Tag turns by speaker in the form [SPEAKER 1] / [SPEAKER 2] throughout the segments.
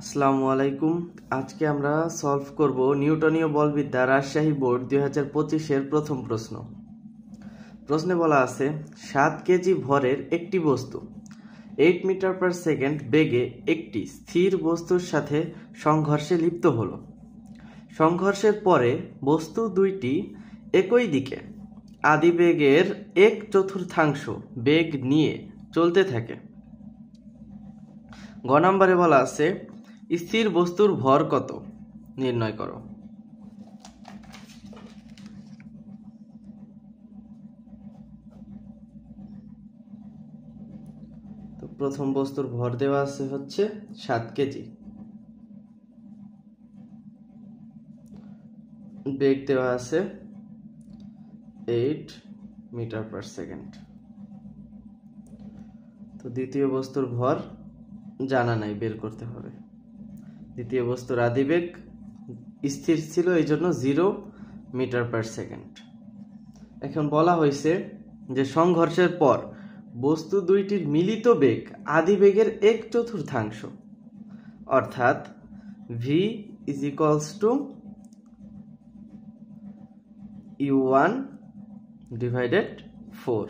[SPEAKER 1] আসসালামু আলাইকুম। আজকে আমরা সলভ করব নিউটনীয় বলবিদ্যা রাজশাহী বোর্ড 2025-এর প্রথম প্রশ্ন। প্রশ্নে বলা আছে 7 কেজি ভরের একটি বস্তু 8 মিটার পার সেকেন্ড বেগে একটি স্থির বস্তুর সাথে সংঘর্ষে লিপ্ত হলো। সংঘর্ষের পরে বস্তু দুইটি একই দিকে আদিবেগের 1/4 বেগ নিয়ে চলতে থাকে। গ নম্বরে বলা আছে স্থির বস্তুর ভর কত নির্ণয় করো। তো প্রথম বস্তুর ভর দেওয়া আছে হচ্ছে 7 কেজি, বেগ দেওয়া আছে 8 মিটার পার সেকেন্ড। তো দ্বিতীয় বস্তুর ভর জানা নাই, বের করতে হবে। দ্বিতীয় বস্তুর আদিবেগ স্থির ছিল, এই জন্য 0 মিটার পার সেকেন্ড। এখন বলা হয়েছে যে সংঘর্ষের পর বস্তু দুইটির মিলিত বেগ আদিবেগের 1/4, অর্থাৎ v is equals to u1 divided 4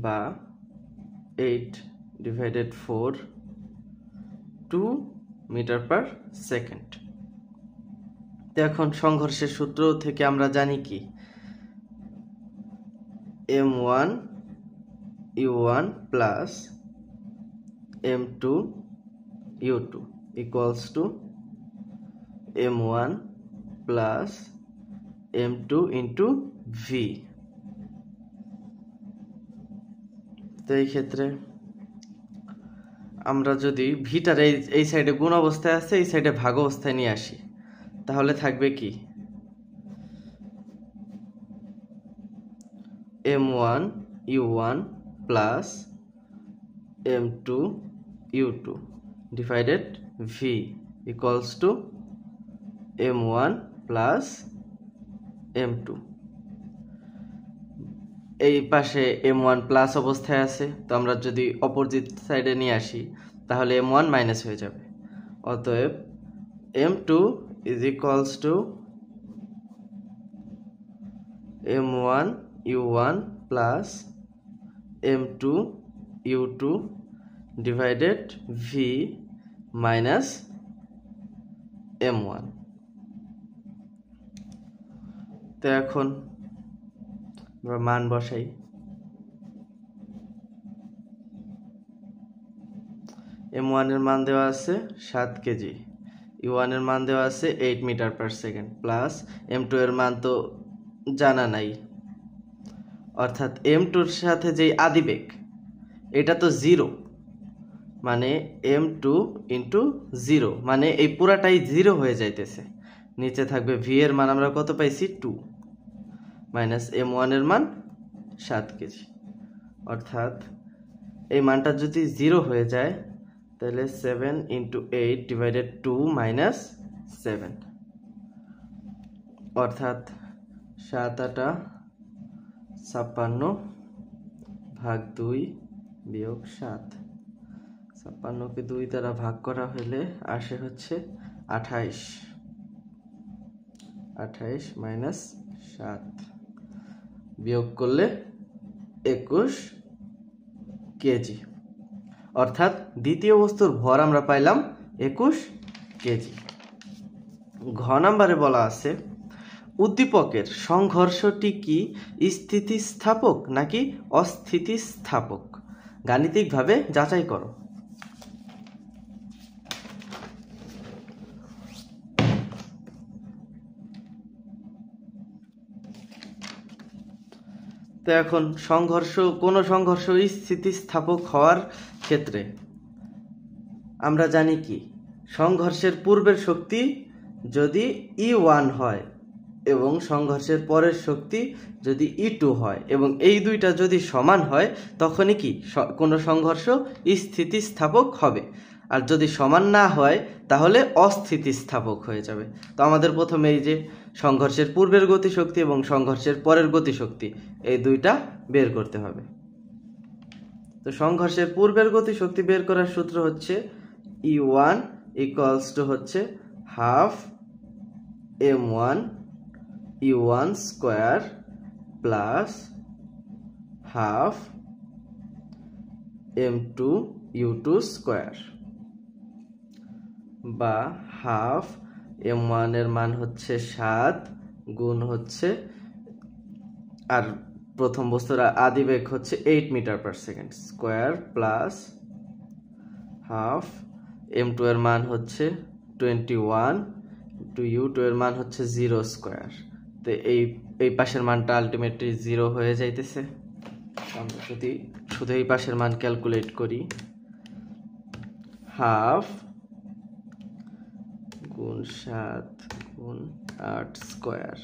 [SPEAKER 1] বা 8 divided 4 2 মিটার পার সেকেন্ড। তো এখন সংঘর্ষের সূত্র থেকে আমরা জানি কি m1 u1 plus m2 u2 equals to m1 plus m2 into v। তো এই ক্ষেত্রে আমরা যদি ভিটার এই সাইডে গুণ অবস্থায় আছে, এই সাইডে ভাগ অবস্থায় নিয়ে আসি, তাহলে থাকবে কি m1 u1 plus m2 u2 divided v equals to m1 plus m2। এই পাশে m1 প্লাস অবস্থায় আছে, তো আমরা যদি অপোজিট সাইডে নিয়ে আসি তাহলে m1 মাইনাস হয়ে যাবে। অতএব m2 is equals to m1 u1 plus m2 u2 divided v minus m1। তো এখন আমরা মান বসাই। m1 এর মান দেওয়া আছে 7 কেজি, u1 এর মান দেওয়া আছে 8 metre per second, plus m2 এর মান তো জানা নাই, অর্থাৎ m2 এর সাথে যেই আদিবেগ এটা তো 0, মানে m2 ইন্টু 0, মানে এই পুরাটাই 0 হয়ে যাইতেছে। নিচে থাকবে v এর মান আমরা কত পাইছি 2 মাইনাস m1 এর মান 7 কেজি, অর্থাৎ এই মানটা যদি 0 হয়ে যায় তাহলে 7 ইন্টু 8 ডিভাইডেড 2 মাইনাস 7, অর্থাৎ 7 8 56 ভাগ 2 বিয়োগ 7। 56কে 2 দ্বারা ভাগ করা হলে আসে হচ্ছে 28, 28 মাইনাস 7 বিয়োগ করলে 21 কেজি, অর্থাৎ দ্বিতীয় বস্তুর ভর আমরা পাইলাম 21 কেজি। ঘ নম্বরে বলা আছে উদ্দীপকের সংঘর্ষটি কি স্থিতিস্থাপক নাকি অস্থিতিস্থাপক, গাণিতিকভাবে যাচাই করো। তো এখন কোন সংঘর্ষ স্থিতিস্থাপক হওয়ার ক্ষেত্রে আমরা জানি কি সংঘর্ষের পূর্বের শক্তি যদি E1 হয় এবং সংঘর্ষের পরের শক্তি যদি E2 হয় এবং এই দুইটা যদি সমান হয় তখনই কি কোনো সংঘর্ষ স্থিতিস্থাপক হবে, আর যদি সমান না হয় তাহলে অস্থিতিস্থাপক হয়ে যাবে। তো আমাদের প্রথমে এই যে সংঘর্ষের পূর্বের গতিশক্তি এবং সংঘর্ষের পরের গতিশক্তি এই দুইটা বের করতে হবে। তো সংঘর্ষের পূর্বের গতিশক্তি বের করার সূত্র হচ্ছে E1 ইকুয়ালস টু হচ্ছে half m1 U1 square plus half m2 U2 square, বা হাফ m1 এর মান হচ্ছে 7 গুণ হচ্ছে, আর প্রথম বস্তুর আদিবেগ হচ্ছে 8 metre per second square plus half m2 এর মান হচ্ছে 21 টু U2 এর মান হচ্ছে 0 স্কোয়ার। তো এই পাশের মানটা আলটিমেটলি 0 হয়ে যাইতেছে। আমরা যদি শুধু এই পাশের মান ক্যালকুলেট করি, হাফ গুণ 7 গুণ 8 স্কোয়ার,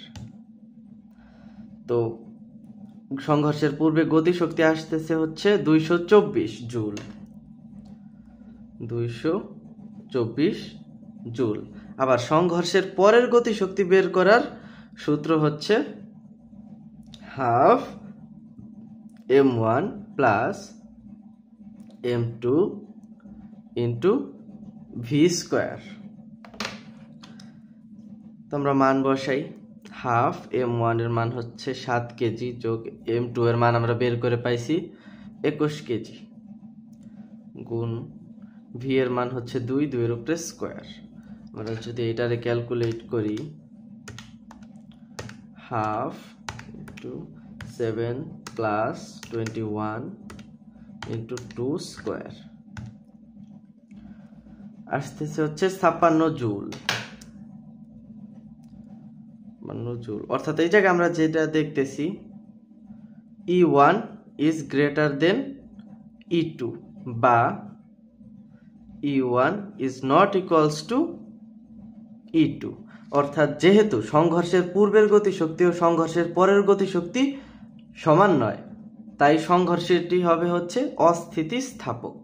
[SPEAKER 1] তো সংঘর্ষের পূর্বে গতিশক্তি আসতেছে হচ্ছে 224 জুল, 224 জুল। আবার সংঘর্ষের পরের গতিশক্তি বের করার সূত্র হচ্ছে half m1 plus m2 into V square. তো আমরা মান বসাই, হাফ m1 এর মান হচ্ছে 7 কেজি যোগ m2 এর মান আমরা বের করে পাইছি 21 কেজি গুণ ভি এর মান হচ্ছে 2 এর উপরে স্কোয়ার। আমরা যদি এটারে ক্যালকুলেট করি, half into 7 plus 21 into 2 square আসতেছে হচ্ছে 56 জুল। অর্থাৎ এই জায়গায় আমরা যেটা দেখতেছি, E1 is greater than E2 বা E1 is not equals to E2। অর্থাৎ যেহেতু সংঘর্ষের পূর্বের গতিশক্তি ও সংঘর্ষের পরের গতিশক্তি সমান নয়, তাই সংঘর্ষটি হবে হচ্ছে অস্থিতিস্থাপক।